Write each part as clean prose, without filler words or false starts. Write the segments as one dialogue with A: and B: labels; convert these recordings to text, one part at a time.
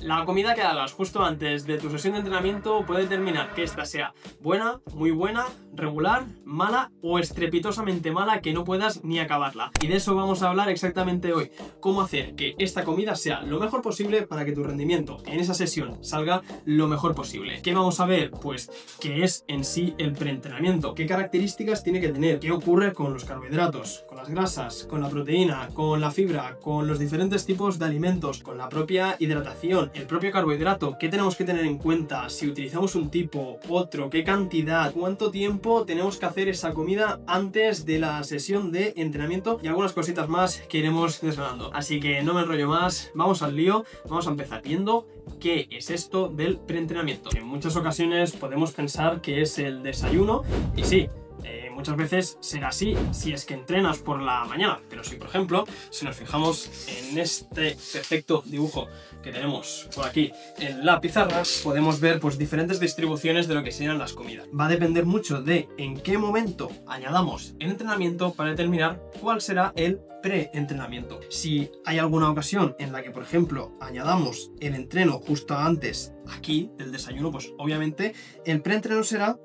A: La comida que hagas justo antes de tu sesión de entrenamiento puede determinar que esta sea buena, muy buena, regular, mala o estrepitosamente mala que no puedas ni acabarla. Y de eso vamos a hablar exactamente hoy. Cómo hacer que esta comida sea lo mejor posible para que tu rendimiento en esa sesión salga lo mejor posible. ¿Qué vamos a ver? Pues qué es en sí el preentrenamiento, qué características tiene que tener, qué ocurre con los carbohidratos, con las grasas, con la proteína, con la fibra, con los diferentes tipos de alimentos, con la propia hidratación, el propio carbohidrato, qué tenemos que tener en cuenta, si utilizamos un tipo, otro, qué cantidad, cuánto tiempo tenemos que hacer esa comida antes de la sesión de entrenamiento y algunas cositas más que iremos desvelando. Así que no me enrollo más, vamos al lío, vamos a empezar viendo qué es esto del preentrenamiento. En muchas ocasiones podemos pensar que es el desayuno y sí, muchas veces será así si es que entrenas por la mañana, pero si por ejemplo, si nos fijamos en este perfecto dibujo que tenemos por aquí en la pizarra, podemos ver pues diferentes distribuciones de lo que serían las comidas. Va a depender mucho de en qué momento añadamos el entrenamiento para determinar cuál será el preentrenamiento. Si hay alguna ocasión en la que, por ejemplo, añadamos el entreno justo antes aquí del desayuno, pues obviamente el preentreno será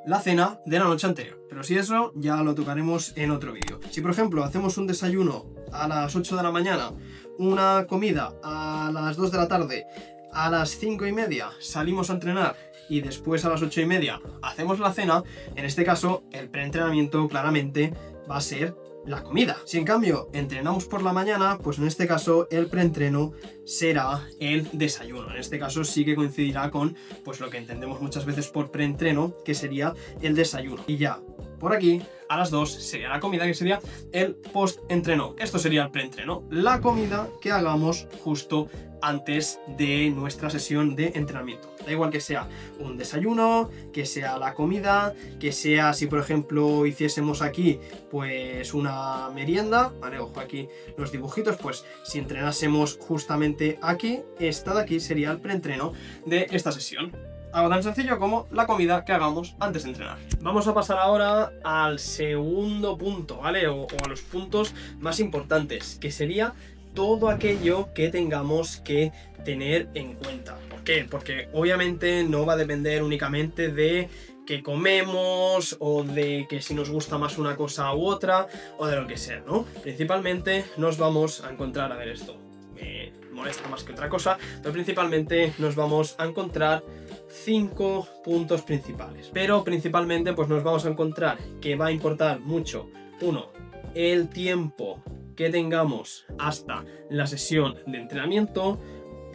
A: la cena de la noche anterior, pero si eso ya lo tocaremos en otro vídeo. Si por ejemplo hacemos un desayuno a las 8 de la mañana, una comida a las 2 de la tarde, a las 5:30 salimos a entrenar y después a las 8:30 hacemos la cena, en este caso el preentrenamiento claramente va a ser la comida. Si en cambio entrenamos por la mañana, pues en este caso el preentreno será el desayuno. En este caso sí que coincidirá con pues lo que entendemos muchas veces por preentreno, que sería el desayuno. Y ya por aquí a las 2 sería la comida, que sería el post-entreno. Esto sería el preentreno, la comida que hagamos justo antes de nuestra sesión de entrenamiento. Da igual que sea un desayuno, que sea la comida, que sea, si por ejemplo hiciésemos aquí pues una merienda, vale, ojo aquí los dibujitos, pues si entrenásemos justamente aquí, esta de aquí sería el preentreno de esta sesión. Algo tan sencillo como la comida que hagamos antes de entrenar. Vamos a pasar ahora al segundo punto, ¿vale? O a los puntos más importantes, que sería todo aquello que tengamos que tener en cuenta. ¿Por qué? Porque obviamente no va a depender únicamente de qué comemos o de que si nos gusta más una cosa u otra o de lo que sea, ¿no? Principalmente nos vamos a encontrar, a ver, esto me molesta más que otra cosa, pero principalmente nos vamos a encontrar 5 puntos principales. Pero principalmente pues nos vamos a encontrar que va a importar mucho, uno, el tiempo que tengamos hasta la sesión de entrenamiento.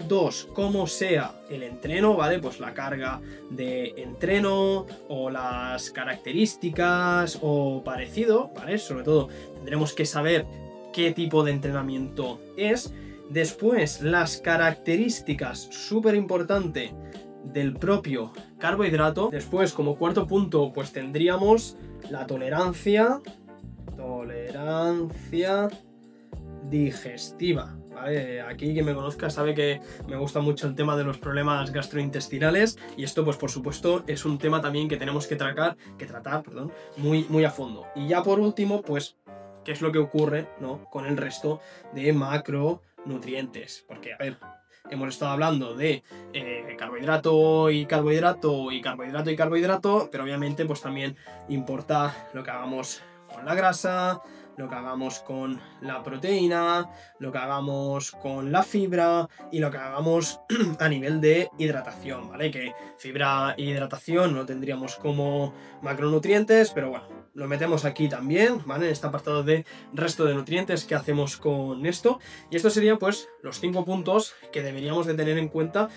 A: 2, cómo sea el entreno, ¿vale? Pues la carga de entreno o las características o parecido, ¿vale? Sobre todo tendremos que saber qué tipo de entrenamiento es. Después, las características, súper importante, del propio carbohidrato. Después, como cuarto punto, pues tendríamos la tolerancia digestiva, ¿vale? Aquí quien me conozca sabe que me gusta mucho el tema de los problemas gastrointestinales y esto pues por supuesto es un tema también que tenemos que tratar, muy a fondo. Y ya por último, pues qué es lo que ocurre, ¿no?, con el resto de macronutrientes, porque a ver, hemos estado hablando de carbohidrato y carbohidrato y carbohidrato y carbohidrato, pero obviamente pues también importa lo que hagamos con la grasa, lo que hagamos con la proteína, lo que hagamos con la fibra y lo que hagamos a nivel de hidratación, ¿vale? Que fibra e hidratación no tendríamos como macronutrientes, pero bueno, lo metemos aquí también, ¿vale? En este apartado de resto de nutrientes que hacemos con esto. Y esto serían pues los 5 puntos que deberíamos de tener en cuenta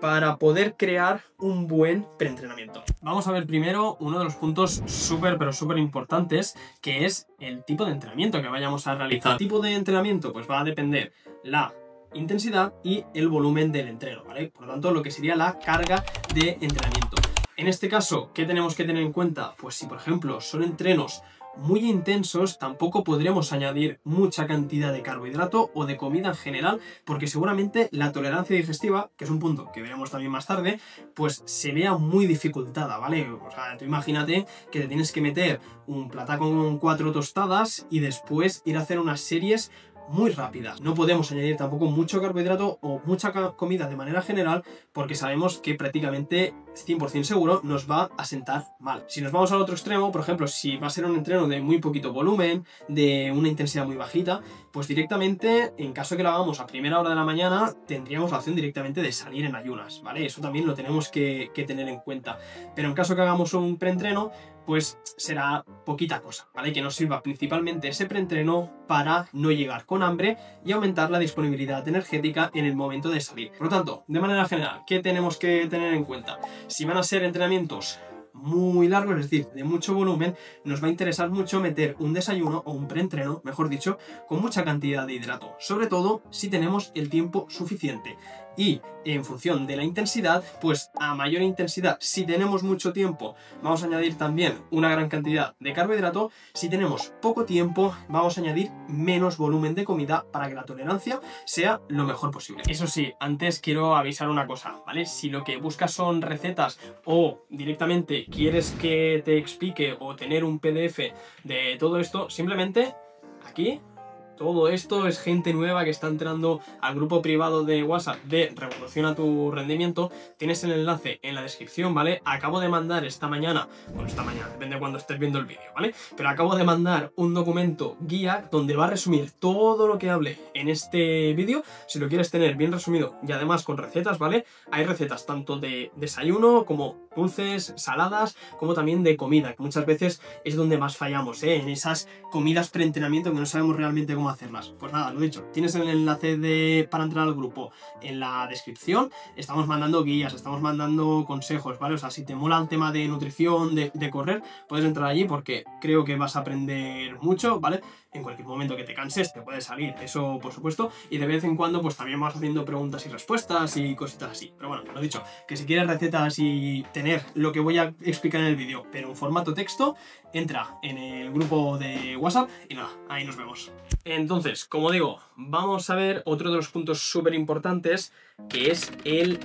A: para poder crear un buen preentrenamiento. Vamos a ver primero uno de los puntos súper importantes, que es el tipo de entrenamiento que vayamos a realizar. El tipo de entrenamiento pues va a depender la intensidad y el volumen del entreno, ¿vale? Por lo tanto, lo que sería la carga de entrenamiento. En este caso, ¿qué tenemos que tener en cuenta? Pues si por ejemplo son entrenos muy intensos, tampoco podremos añadir mucha cantidad de carbohidrato o de comida en general, porque seguramente la tolerancia digestiva, que es un punto que veremos también más tarde, pues se vea muy dificultada, ¿vale? O sea, tú imagínate que te tienes que meter un plataco con 4 tostadas y después ir a hacer unas series muy rápida. No podemos añadir tampoco mucho carbohidrato o mucha comida de manera general porque sabemos que prácticamente 100% seguro nos va a sentar mal. Si nos vamos al otro extremo, por ejemplo, si va a ser un entreno de muy poquito volumen, de una intensidad muy bajita, pues directamente, en caso que lo hagamos a primera hora de la mañana, tendríamos la opción directamente de salir en ayunas, ¿vale? Eso también lo tenemos que tener en cuenta. Pero en caso que hagamos un preentreno, pues será poquita cosa, ¿vale? Que nos sirva principalmente ese preentreno para no llegar con hambre y aumentar la disponibilidad energética en el momento de salir. Por lo tanto, de manera general, ¿qué tenemos que tener en cuenta? Si van a ser entrenamientos muy largos, es decir, de mucho volumen, nos va a interesar mucho meter un desayuno o un preentreno, mejor dicho, con mucha cantidad de hidrato, sobre todo si tenemos el tiempo suficiente. Y en función de la intensidad, pues a mayor intensidad, si tenemos mucho tiempo, vamos a añadir también una gran cantidad de carbohidrato. Si tenemos poco tiempo, vamos a añadir menos volumen de comida para que la tolerancia sea lo mejor posible. Eso sí, antes quiero avisar una cosa, ¿vale? Si lo que buscas son recetas o directamente quieres que te explique o tener un PDF de todo esto, simplemente aquí... Todo esto es gente nueva que está entrando al grupo privado de WhatsApp de Revoluciona tu Rendimiento. Tienes el enlace en la descripción, ¿vale? Acabo de mandar esta mañana, depende de cuando estés viendo el vídeo, ¿vale? Pero acabo de mandar un documento guía donde va a resumir todo lo que hable en este vídeo. Si lo quieres tener bien resumido y además con recetas, ¿vale? Hay recetas tanto de desayuno como dulces, saladas, como también de comida, que muchas veces es donde más fallamos, ¿eh? En esas comidas preentrenamiento que no sabemos realmente cómo hacerlas. Pues nada, lo dicho, tienes el enlace para entrar al grupo en la descripción. Estamos mandando guías, estamos mandando consejos, ¿vale? O sea, si te mola el tema de nutrición, de correr, puedes entrar allí porque creo que vas a aprender mucho, ¿vale? En cualquier momento que te canses te puede salir, eso por supuesto, y de vez en cuando pues también vas haciendo preguntas y respuestas y cositas así. Pero bueno, lo dicho, que si quieres recetas y tener lo que voy a explicar en el vídeo, pero en formato texto, entra en el grupo de WhatsApp y nada, ahí nos vemos. Entonces, como digo, vamos a ver otro de los puntos súper importantes, que es el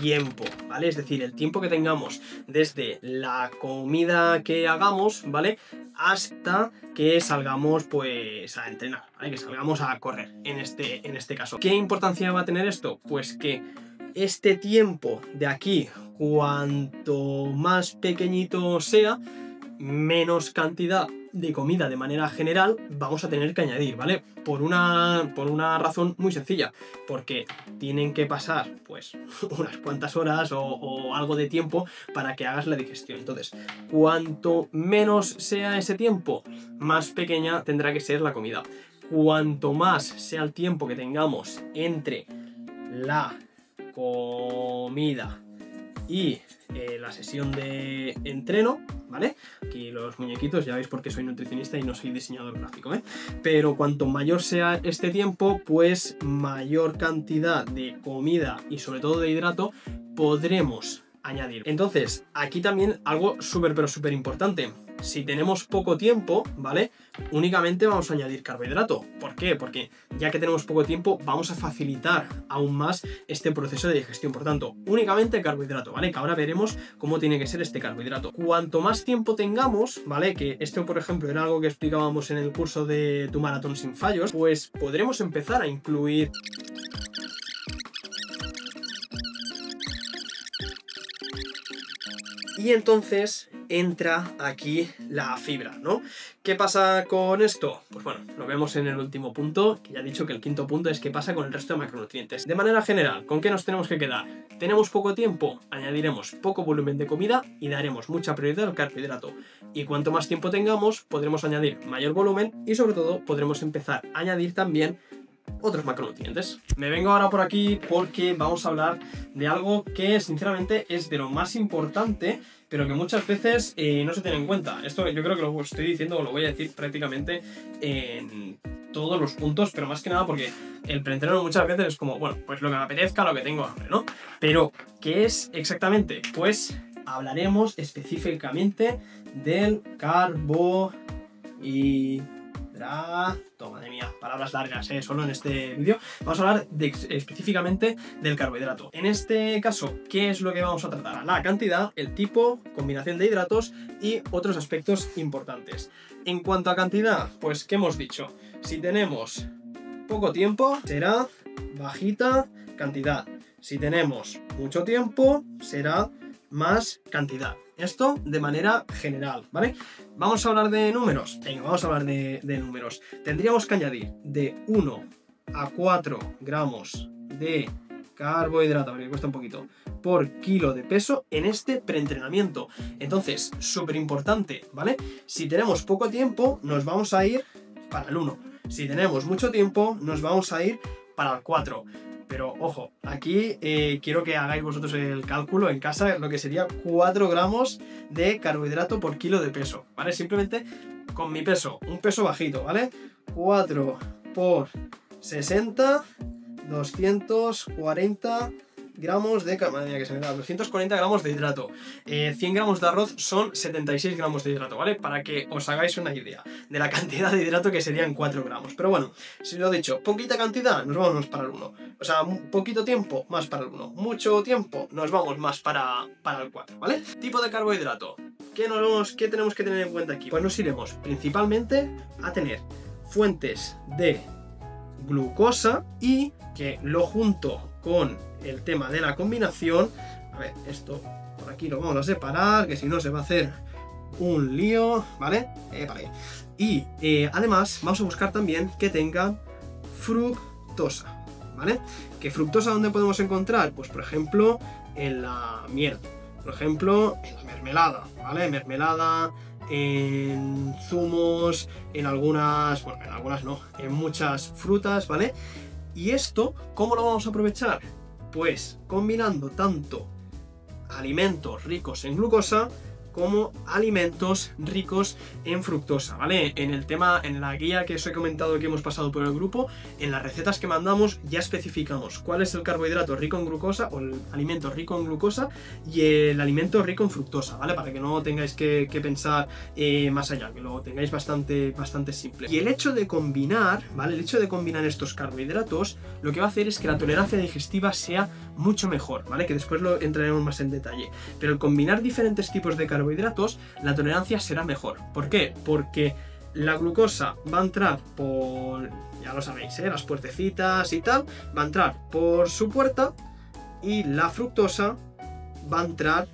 A: tiempo, ¿vale? Es decir, el tiempo que tengamos desde la comida que hagamos, ¿vale? Hasta que salgamos pues a entrenar, ¿vale? Que salgamos a correr en este caso. ¿Qué importancia va a tener esto? Pues que este tiempo de aquí, cuanto más pequeñito sea, menos cantidad de comida de manera general vamos a tener que añadir, ¿vale? Por una razón muy sencilla, porque tienen que pasar pues unas cuantas horas o algo de tiempo para que hagas la digestión. Entonces, cuanto menos sea ese tiempo, más pequeña tendrá que ser la comida. Cuanto más sea el tiempo que tengamos entre la comida y la sesión de entreno, ¿vale? Aquí los muñequitos, ya veis por qué soy nutricionista y no soy diseñador gráfico, ¿eh? Pero cuanto mayor sea este tiempo, pues mayor cantidad de comida y sobre todo de hidrato podremos añadir. Entonces, aquí también algo súper pero súper importante. Si tenemos poco tiempo, ¿vale? Únicamente vamos a añadir carbohidrato. ¿Por qué? Porque ya que tenemos poco tiempo, vamos a facilitar aún más este proceso de digestión. Por tanto, únicamente carbohidrato, ¿vale? Que ahora veremos cómo tiene que ser este carbohidrato. Cuanto más tiempo tengamos, ¿vale? Que esto, por ejemplo, era algo que explicábamos en el curso de Tu Maratón Sin Fallos, pues podremos empezar a incluir... Y entonces entra aquí la fibra, ¿no? ¿Qué pasa con esto? Pues bueno, lo vemos en el último punto, que ya he dicho que el quinto punto es qué pasa con el resto de macronutrientes. De manera general, ¿con qué nos tenemos que quedar? ¿Tenemos poco tiempo? Añadiremos poco volumen de comida y daremos mucha prioridad al carbohidrato. Y cuanto más tiempo tengamos, podremos añadir mayor volumen y sobre todo podremos empezar a añadir también otros macronutrientes. Me vengo ahora por aquí porque vamos a hablar de algo que sinceramente es de lo más importante, pero que muchas veces no se tiene en cuenta. Esto yo creo que lo estoy diciendo o lo voy a decir prácticamente en todos los puntos, pero más que nada porque el preentreno muchas veces es como, bueno, pues lo que me apetezca, lo que tengo hambre, ¿no? Pero, ¿qué es exactamente? Pues hablaremos específicamente del carbohidrato. Madre mía, palabras largas, solo en este vídeo. Vamos a hablar específicamente del carbohidrato. En este caso, ¿qué es lo que vamos a tratar? La cantidad, el tipo, combinación de hidratos y otros aspectos importantes. En cuanto a cantidad, pues, ¿qué hemos dicho? Si tenemos poco tiempo, será bajita cantidad. Si tenemos mucho tiempo, será más cantidad. Esto de manera general, ¿vale? Vamos a hablar de números. Venga, vamos a hablar de números. Tendríamos que añadir de 1 a 4 gramos de carbohidrato, porque cuesta un poquito, por kilo de peso en este preentrenamiento. Entonces, súper importante, ¿vale? Si tenemos poco tiempo, nos vamos a ir para el 1. Si tenemos mucho tiempo, nos vamos a ir para el 4. Pero ojo, aquí quiero que hagáis vosotros el cálculo en casa, lo que sería 4 gramos de carbohidrato por kilo de peso, ¿vale? Simplemente con mi peso, un peso bajito, ¿vale? 4 por 60, 240 gramos de carbohidrato, que se me da 240 gramos de hidrato. 100 gramos de arroz son 76 gramos de hidrato, ¿vale? Para que os hagáis una idea de la cantidad de hidrato que serían 4 gramos. Pero bueno, si lo he dicho, poquita cantidad, nos vamos más para el 1. O sea, poquito tiempo, más para el 1. Mucho tiempo, nos vamos más para el 4, ¿vale? Tipo de carbohidrato. ¿Qué tenemos que tener en cuenta aquí? Pues nos iremos principalmente a tener fuentes de glucosa y que lo junto con el tema de la combinación, a ver, esto por aquí lo vamos a separar, que si no se va a hacer un lío, ¿vale? Vale. Y además vamos a buscar también que tengan fructosa, ¿vale? ¿Qué fructosa dónde podemos encontrar? Pues por ejemplo en la miel, por ejemplo en la mermelada, ¿vale? Mermelada, en zumos, en algunas, bueno, en algunas no, en muchas frutas, ¿vale? ¿Y esto cómo lo vamos a aprovechar? Pues combinando tanto alimentos ricos en glucosa como alimentos ricos en fructosa, ¿vale? En el tema, en la guía que os he comentado que hemos pasado por el grupo, en las recetas que mandamos ya especificamos cuál es el carbohidrato rico en glucosa o el alimento rico en glucosa y el alimento rico en fructosa, ¿vale? Para que no tengáis que pensar más allá, que lo tengáis bastante simple. Y el hecho de combinar, ¿vale? El hecho de combinar estos carbohidratos lo que va a hacer es que la tolerancia digestiva sea mucho mejor, ¿vale? Que después lo entraremos más en detalle. Pero el combinar diferentes tipos de carbohidratos, la tolerancia será mejor. ¿Por qué? Porque la glucosa va a entrar por, ya lo sabéis, las puertecitas y tal, va a entrar por su puerta y la fructosa va a entrar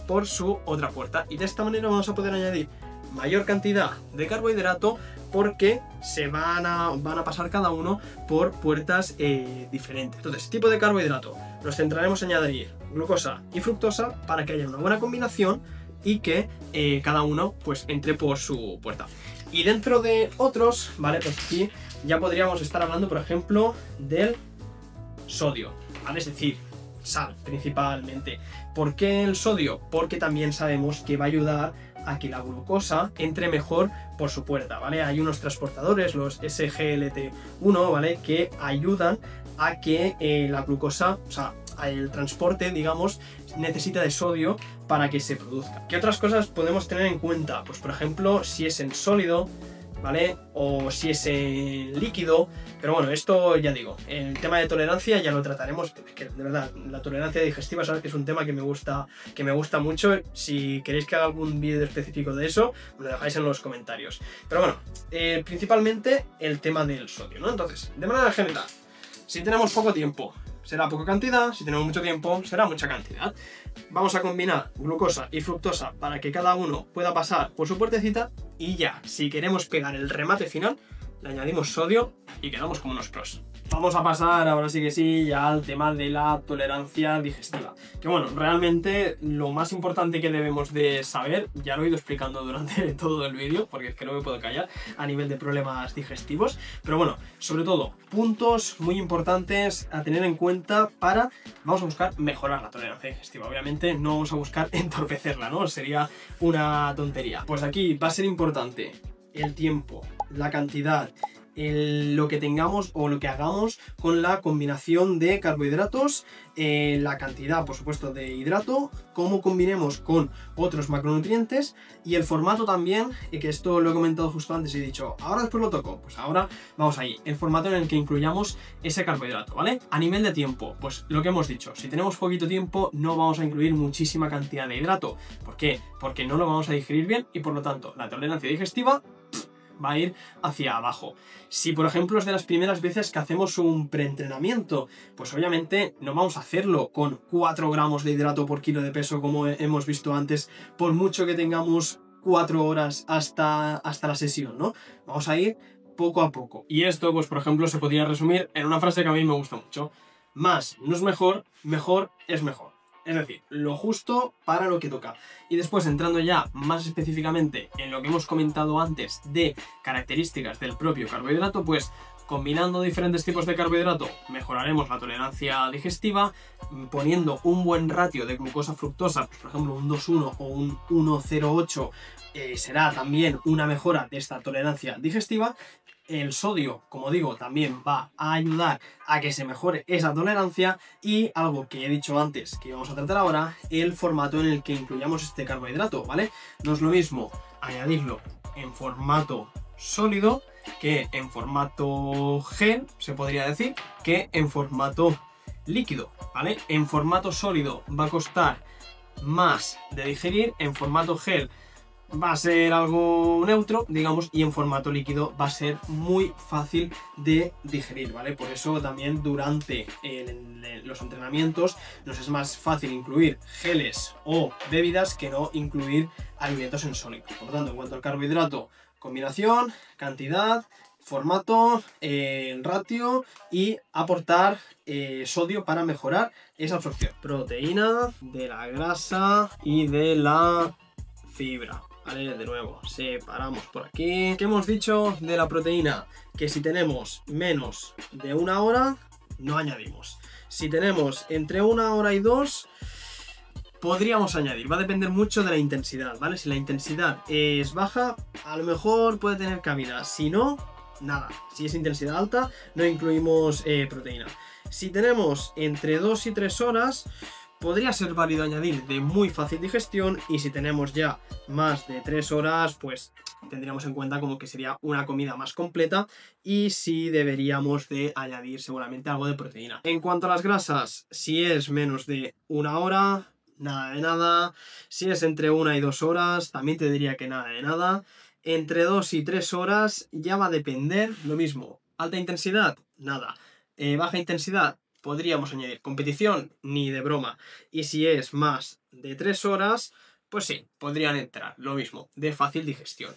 A: por su otra puerta. Y de esta manera vamos a poder añadir mayor cantidad de carbohidrato porque se van a pasar cada uno por puertas diferentes. Entonces, tipo de carbohidrato, nos centraremos en añadir glucosa y fructosa para que haya una buena combinación y que cada uno pues entre por su puerta. Y dentro de otros, ¿vale? Pues aquí ya podríamos estar hablando, por ejemplo, del sodio, ¿vale? Es decir, sal principalmente. ¿Por qué el sodio? Porque también sabemos que va a ayudar a que la glucosa entre mejor por su puerta, ¿vale? Hay unos transportadores, los SGLT1, ¿vale? Que ayudan a que la glucosa, o sea, el transporte, digamos, necesita de sodio para que se produzca. ¿Qué otras cosas podemos tener en cuenta? Pues por ejemplo, si es en sólido, ¿vale? O si es en líquido. Pero bueno, esto ya digo, el tema de tolerancia ya lo trataremos, que de verdad, la tolerancia digestiva, sabes que es un tema que me gusta mucho. Si queréis que haga algún vídeo específico de eso, me lo dejáis en los comentarios. Pero bueno, principalmente el tema del sodio, ¿no? Entonces, de manera general, si tenemos poco tiempo, será poca cantidad, si tenemos mucho tiempo, será mucha cantidad. Vamos a combinar glucosa y fructosa para que cada uno pueda pasar por su puertecita y ya, si queremos pegar el remate final, le añadimos sodio y quedamos como unos pros. Vamos a pasar, ahora sí que sí, ya al tema de la tolerancia digestiva. Que bueno, realmente lo más importante que debemos de saber, ya lo he ido explicando durante todo el vídeo, porque es que no me puedo callar, a nivel de problemas digestivos. Pero bueno, sobre todo, puntos muy importantes a tener en cuenta para, vamos a buscar mejorar la tolerancia digestiva. Obviamente no vamos a buscar entorpecerla, ¿no? Sería una tontería. Pues aquí va a ser importante el tiempo, la cantidad, lo que tengamos o lo que hagamos con la combinación de carbohidratos, la cantidad, por supuesto, de hidrato, cómo combinemos con otros macronutrientes y el formato también, que esto lo he comentado justo antes y he dicho, ahora después lo toco, pues ahora vamos ahí, el formato en el que incluyamos ese carbohidrato, ¿vale? A nivel de tiempo, pues lo que hemos dicho, si tenemos poquito tiempo no vamos a incluir muchísima cantidad de hidrato. ¿Por qué? Porque no lo vamos a digerir bien y por lo tanto la tolerancia digestiva va a ir hacia abajo. Si por ejemplo es de las primeras veces que hacemos un preentrenamiento, pues obviamente no vamos a hacerlo con 4 gramos de hidrato por kilo de peso como hemos visto antes, por mucho que tengamos 4 horas hasta la sesión, ¿no? Vamos a ir poco a poco. Y esto, pues por ejemplo, se podría resumir en una frase que a mí me gusta mucho. Más no es mejor, mejor es mejor. Es decir, lo justo para lo que toca. Y después, entrando ya más específicamente en lo que hemos comentado antes de características del propio carbohidrato, pues combinando diferentes tipos de carbohidrato mejoraremos la tolerancia digestiva, poniendo un buen ratio de glucosa-fructosa, por ejemplo un 2,1 o un 1,08, será también una mejora de esta tolerancia digestiva. El sodio, como digo, también va a ayudar a que se mejore esa tolerancia, y algo que he dicho antes que vamos a tratar ahora, el formato en el que incluyamos este carbohidrato, ¿vale? No es lo mismo añadirlo en formato sólido que en formato gel, se podría decir, que en formato líquido, ¿vale? En formato sólido va a costar más de digerir, en formato gel va a ser algo neutro, digamos, y en formato líquido va a ser muy fácil de digerir, ¿vale? Por eso también durante los entrenamientos nos es más fácil incluir geles o bebidas que no incluir alimentos en sólido. Por lo tanto, en cuanto al carbohidrato, combinación, cantidad, formato, ratio y aportar sodio para mejorar esa absorción. Proteína, de la grasa y de la fibra. Vale, de nuevo, separamos por aquí. ¿Qué hemos dicho de la proteína? Que si tenemos menos de 1 hora, no añadimos. Si tenemos entre 1 hora y 2, podríamos añadir. Va a depender mucho de la intensidad, ¿vale? Si la intensidad es baja, a lo mejor puede tener cabida. Si no, nada. Si es intensidad alta, no incluimos proteína. Si tenemos entre 2 y 3 horas... podría ser válido añadir de muy fácil digestión, y si tenemos ya más de 3 horas, pues tendríamos en cuenta como que sería una comida más completa, y sí deberíamos de añadir seguramente algo de proteína. En cuanto a las grasas, si es menos de 1 hora, nada de nada. Si es entre 1 y 2 horas, también te diría que nada de nada. Entre 2 y 3 horas ya va a depender, lo mismo. Alta intensidad, nada. Baja intensidad, podríamos añadir. Competición, ni de broma. Y si es más de 3 horas, pues sí, podrían entrar. Lo mismo, de fácil digestión.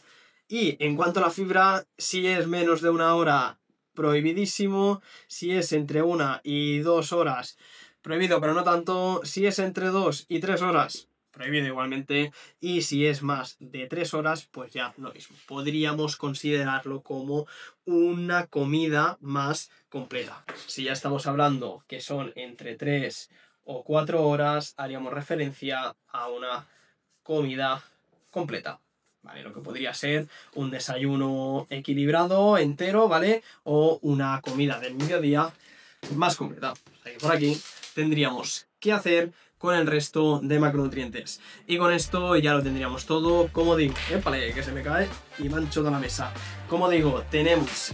A: Y en cuanto a la fibra, si es menos de 1 hora, prohibidísimo. Si es entre 1 y 2 horas, prohibido, pero no tanto. Si es entre 2 y 3 horas, prohibido igualmente. Y si es más de 3 horas, pues ya lo mismo. Podríamos considerarlo como una comida más completa. Si ya estamos hablando que son entre 3 o 4 horas, haríamos referencia a una comida completa, ¿vale? Lo que podría ser un desayuno equilibrado, entero, ¿vale? O una comida del mediodía más completa. O sea que por aquí tendríamos que hacer con el resto de macronutrientes. Y con esto ya lo tendríamos todo. Como digo, épale, que se me cae y mancho toda la mesa. Como digo, tenéis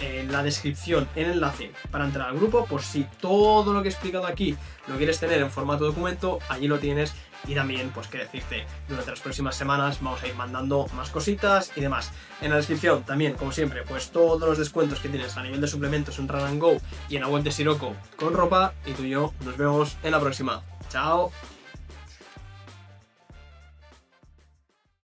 A: en la descripción el enlace para entrar al grupo, por si todo lo que he explicado aquí lo quieres tener en formato documento, allí lo tienes. Y también, pues qué decirte, durante las próximas semanas vamos a ir mandando más cositas y demás. En la descripción también, como siempre, pues todos los descuentos que tienes a nivel de suplementos en Run & Go y en la web de Siroco con ropa. Y tú y yo nos vemos en la próxima. ¡Chao!